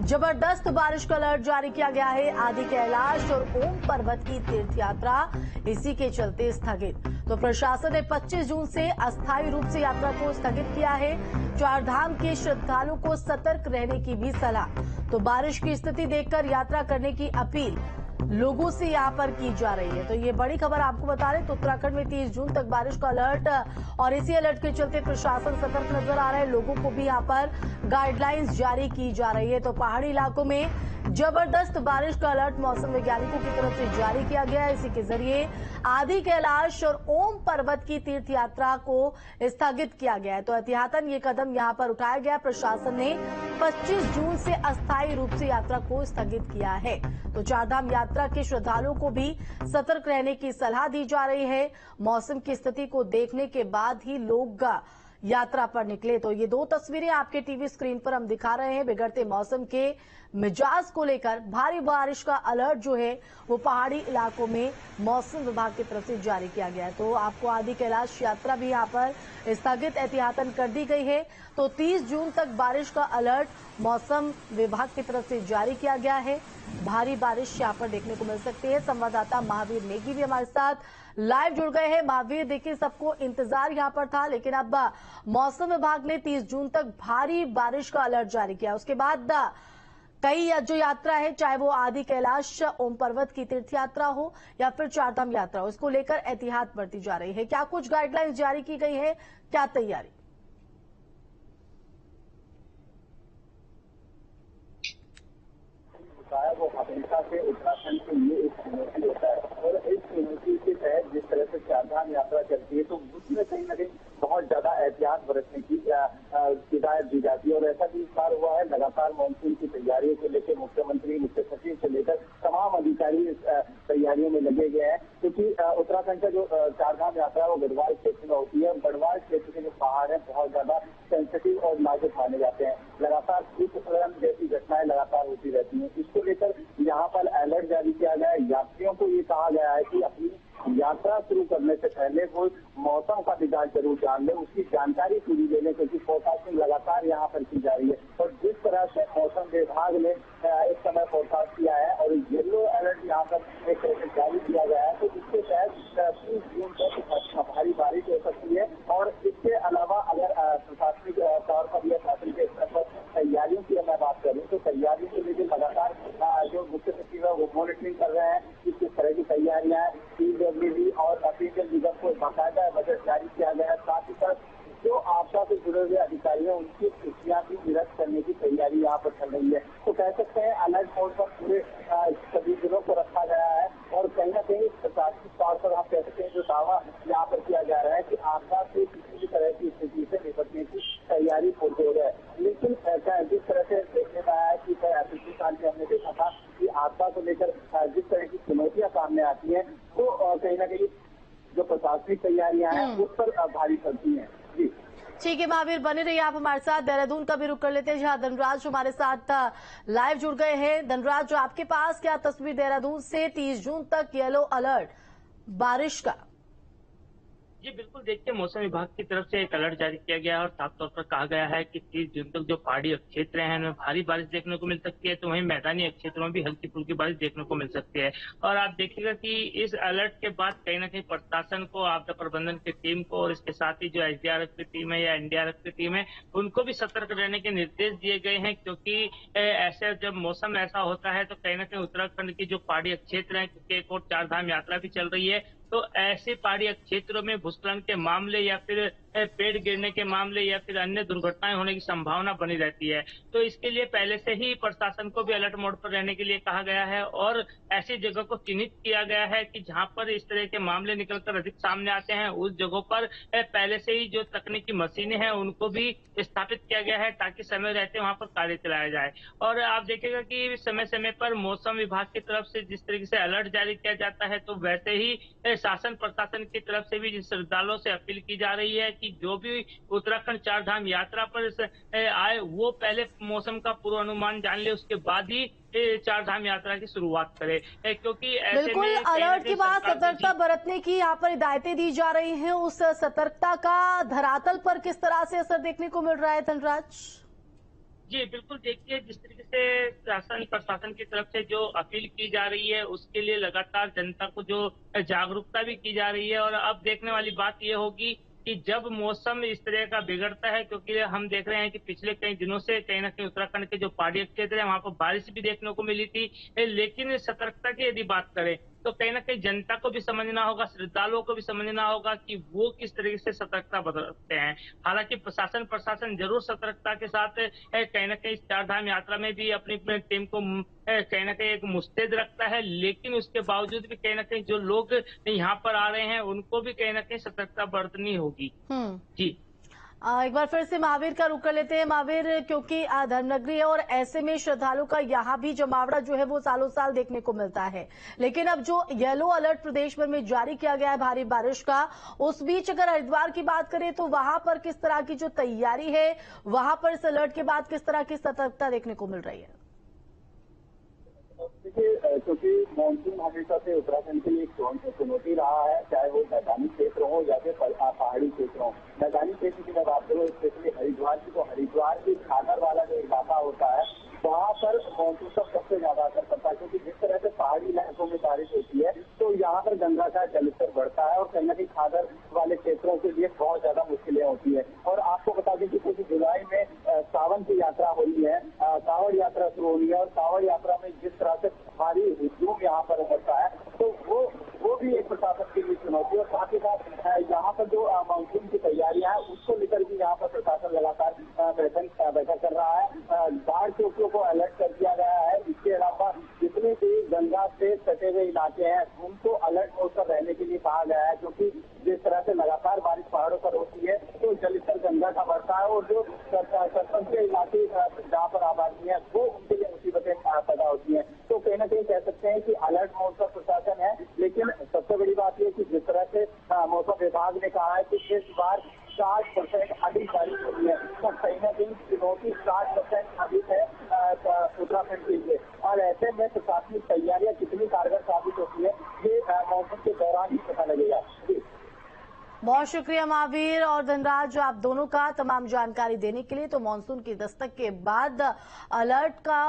जबरदस्त बारिश का अलर्ट जारी किया गया है। आदि कैलाश और ओम पर्वत की तीर्थ यात्रा इसी के चलते स्थगित। तो प्रशासन ने 25 जून से अस्थायी रूप से यात्रा को स्थगित किया है। चारधाम के श्रद्धालुओं को सतर्क रहने की भी सलाह। तो बारिश की स्थिति देखकर यात्रा करने की अपील लोगों से यहां पर की जा रही है। तो ये बड़ी खबर आपको बता रहे, तो उत्तराखंड में 30 जून तक बारिश का अलर्ट और इसी अलर्ट के चलते प्रशासन सतर्क नजर आ रहा है। लोगों को भी यहां पर गाइडलाइंस जारी की जा रही है। तो पहाड़ी इलाकों में जबरदस्त बारिश का अलर्ट मौसम वैज्ञानिकों की तरफ से जारी किया गया है। इसी के जरिए आदि कैलाश और ओम पर्वत की तीर्थ यात्रा को स्थगित किया गया है। तो एहतियातन ये कदम यहां पर उठाया गया। प्रशासन ने 25 जून से अस्थायी रूप से यात्रा को स्थगित किया है। तो चारधाम यात्रा के श्रद्धालुओं को भी सतर्क रहने की सलाह दी जा रही है। मौसम की स्थिति को देखने के बाद ही लोग यात्रा पर निकले। तो ये दो तस्वीरें आपके टीवी स्क्रीन पर हम दिखा रहे हैं। बिगड़ते मौसम के मिजाज को लेकर भारी बारिश का अलर्ट जो है वो पहाड़ी इलाकों में मौसम विभाग की तरफ से जारी किया गया है। तो आपको आदि कैलाश यात्रा भी यहां पर स्थगित एहतियातन कर दी गई है। तो 30 जून तक बारिश का अलर्ट मौसम विभाग की तरफ से जारी किया गया है। भारी बारिश यहां पर देखने को मिल सकती है। संवाददाता महावीर नेगी भी हमारे साथ लाइव जुड़ गए हैं। महावीर, देखिए सबको इंतजार यहां पर था, लेकिन अब मौसम विभाग ने 30 जून तक भारी बारिश का अलर्ट जारी किया। उसके बाद कई जो यात्रा है, चाहे वो आदि कैलाश ओम पर्वत की तीर्थ यात्रा हो या फिर चारधाम यात्रा हो, इसको लेकर एहतियात बरती जा रही है। क्या कुछ गाइडलाइंस जारी की गई है, क्या तैयारी? वो हमेशा से उत्तराखंड के लिए एक चुनौती होता है और इस चुनौती के तहत जिस तरह से चारधाम यात्रा चलती है तो उसमें कहीं न कहीं बहुत ज्यादा एहतियात बरतने की हिदायत दी जाती है। और ऐसा भी इस बार हुआ है। लगातार मानसून की तैयारियों को लेकर मुख्यमंत्री, मुख्य सचिव से लेकर तमाम अधिकारी इस तैयारियों में लगे गए हैं, क्योंकि उत्तराखंड का जो चारधाम यात्रा है वो गढ़वाल क्षेत्र में होती है। गढ़वाल क्षेत्र के जो पहाड़ है बहुत ज्यादा सेंसिटिव और नाजुक माने जाते हैं। लगातार भूस्खलन जैसी घटनाएं लगातार होती रहती हैं। इसको लेकर यहाँ पर अलर्ट जारी किया गया है। यात्रियों को ये कहा गया है कि अपनी यात्रा शुरू करने से पहले वो मौसम का मिजाज जरूर जान ले, उसकी जानकारी पूरी ले लें, क्योंकि फोरकास्टिंग लगातार यहाँ पर की जा रही है। और जिस तरह से मौसम विभाग ने इस समय फोरकास्ट किया है और येलो अलर्ट यहाँ पर एक तरह से जारी किया गया है, तो इसके तहत 30 जून तक भारी बारिश हो सकती है। और इसके अलावा अगर प्रशासनिक तौर पर या शासन के स्तर पर तैयारियों की मैं बात करूँ तो तैयारियों को लेकर लगातार जो मुख्य सचिव है वो मॉनिटरिंग कर रहे हैं कि किस तरह की तैयारियां हैं। पीडब्ल्यूडी और पेयजल निगम को बाकायदा बजट जारी किया गया है। साथ ही साथ जो आपदा से जुड़े हुए अधिकारी हैं उनकी सूचियां भी निरस्त करने की तैयारी यहाँ पर चल रही है। तो कह सकते हैं अलर्ट मोड पर पूरे सभी जिलों को रखा गया है। और कहीं न कहीं प्रशासनिक तौर पर आप कह सकते हैं जो दावा यहाँ पर किया जा रहा है कि आपदा से किसी भी तरह की स्थिति से निपटने की तैयारी पूरी है। लेकिन जिस तरह से देखने में आया है कि पिछले साल में हमने देखा था कि आपदा को लेकर जिस तरह की चुनौतियां सामने आती हैं तो कहीं न कहीं जो प्रशासनिक तैयारियां हैं उस पर भारी पड़ती हैं। जी ठीक है महावीर, बने रहिए आप हमारे साथ। देहरादून का भी रुख कर लेते हैं, जहां धनराज हमारे साथ लाइव जुड़ गए हैं। धनराज, जो आपके पास क्या तस्वीर देहरादून से 30 जून तक येलो अलर्ट बारिश का? जी बिल्कुल, देखिए मौसम विभाग की तरफ से एक अलर्ट जारी किया गया है और साफ तौर पर कहा गया है कि 30 जून तक जो पहाड़ी क्षेत्र हैं उनमें भारी बारिश देखने को मिल सकती है, तो वहीं मैदानी क्षेत्रों में भी हल्की फुल्की बारिश देखने को मिल सकती है। और आप देखिएगा कि इस अलर्ट के बाद कहीं ना कहीं प्रशासन को, आपदा प्रबंधन की टीम को और इसके साथ ही जो एसडीआरएफ की टीम है या एनडीआरएफ की टीम है उनको भी सतर्क रहने के निर्देश दिए गए हैं, क्योंकि ऐसे जब मौसम ऐसा होता है तो कहीं ना कहीं उत्तराखंड की जो पहाड़ी क्षेत्र है, क्योंकि एक और चारधाम यात्रा भी चल रही है, तो ऐसे पहाड़ी क्षेत्रों में भूस्खलन के मामले या फिर पेड़ गिरने के मामले या फिर अन्य दुर्घटनाएं होने की संभावना बनी रहती है। तो इसके लिए पहले से ही प्रशासन को भी अलर्ट मोड पर रहने के लिए कहा गया है और ऐसी जगह को चिन्हित किया गया है कि जहां पर इस तरह के मामले निकलकर अधिक सामने आते हैं, उस जगहों पर पहले से ही जो तकनीकी मशीनें हैं उनको भी स्थापित किया गया है, ताकि समय रहते वहां पर कार्य चलाया जाए। और आप देखेगा कि समय समय पर मौसम विभाग की तरफ से जिस तरीके से अलर्ट जारी किया जाता है, तो वैसे ही शासन प्रशासन की तरफ से भी श्रद्धालुओं से अपील की जा रही है कि जो भी उत्तराखंड चारधाम यात्रा पर आए वो पहले मौसम का पूर्वानुमान जान ले, उसके बाद ही चारधाम यात्रा की शुरुआत करे, क्योंकि बिल्कुल अलर्ट के बाद सतर्कता बरतने की यहाँ पर हिदायतें दी जा रही हैं। उस सतर्कता का धरातल पर किस तरह से असर देखने को मिल रहा है धनराज? जी बिल्कुल, देखिए जिस तरीके से शासन प्रशासन की तरफ से जो अपील की जा रही है उसके लिए लगातार जनता को जो जागरूकता भी की जा रही है। और अब देखने वाली बात ये होगी कि जब मौसम इस तरह का बिगड़ता है, क्योंकि हम देख रहे हैं कि पिछले कई दिनों से कहीं न कहीं उत्तराखंड के जो पहाड़ी क्षेत्र है वहां पर बारिश भी देखने को मिली थी। लेकिन सतर्कता की यदि बात करें तो कहीं न कहीं जनता को भी समझना होगा, श्रद्धालुओं को भी समझना होगा कि वो किस तरीके से सतर्कता बरतते हैं। हालांकि प्रशासन जरूर सतर्कता के साथ कहीं न कहीं इस चारधाम यात्रा में भी अपनी अपनी टीम को कहीं न कहीं एक मुस्तैद रखता है, लेकिन उसके बावजूद भी कहीं न कहीं जो लोग यहाँ पर आ रहे हैं उनको भी कहीं न कहीं सतर्कता बरतनी होगी। जी। एक बार फिर से महावीर का रुख कर लेते हैं। महावीर, क्योंकि धर्मनगरी है और ऐसे में श्रद्धालु का यहाँ भी जमावड़ा जो है वो सालों साल देखने को मिलता है, लेकिन अब जो येलो अलर्ट प्रदेश भर में जारी किया गया है भारी बारिश का, उस बीच अगर हरिद्वार की बात करें तो वहां पर किस तरह की जो तैयारी है, वहां पर इस अलर्ट के बाद किस तरह की सतर्कता देखने को मिल रही है? देखिए, क्योंकि मानसून हमेशा से उत्तराखंड के लिए एक चुनौती रहा है, चाहे वो मैदानी क्षेत्र हो या फिर पहाड़ी क्षेत्र हो। मैदानी क्षेत्र की मैं बात करूँ स्पेशली हरिद्वार की, तो हरिद्वार की खागर वाला जो इलाका होता है वहाँ पर मानसून का सबसे ज्यादा असर पड़ता है, क्योंकि जिस तरह से पहाड़ी इलाकों में बारिश होती है तो यहाँ पर गंगा का जलस्तर बढ़ता है और कहीं न कहीं खागर वाले क्षेत्रों के लिए बहुत ज्यादा मुश्किलें होती है। और आपको बता दें कि क्योंकि जुलाई में सावन की यात्रा हो रही है, कांवड़ यात्रा शुरू हो रही है और कांवड़ यात्रा में जिस तरह से भारी हुजूम यहाँ पर होता है तो वो भी एक प्रशासन के लिए चुनौती है। और साथ ही साथ यहाँ पर जो मानसून की तैयारियां हैं उसको लेकर भी यहाँ पर प्रशासन लगातार बैठक कर रहा है। बाढ़ चौकियों को अलर्ट कर दिया गया है। इसके अलावा जितने भी गंगा से सटे हुए इलाके हैं उनको अलर्ट मोड पर रहने के लिए कहा गया है, क्योंकि जिस तरह से लगातार बारिश पहाड़ों पर होती है तो जलस्तर गंगा का बढ़ता है और जो सरपंच के इलाके जहाँ पर आबादी है वो उनके लिए मुसीबतें पैदा होती है। तो कहीं ना कहीं कह सकते हैं कि अलर्ट मोड पर प्रशासन है, लेकिन सबसे बड़ी बात यह कि जिस तरह से मौसम विभाग ने कहा है कि इस बार 60% अधिक बारिश हुई है, तो कहीं ना कहीं चुनौती 60% अधिक है उत्तराखंड के लिए। और ऐसे में प्रशासनिक तैयारियां कितनी कारगर साबित होती है ये मौसम के दौरान ही पता लगेगा। बहुत शुक्रिया महावीर और धनराज आप दोनों का तमाम जानकारी देने के लिए। तो मानसून की दस्तक के बाद अलर्ट का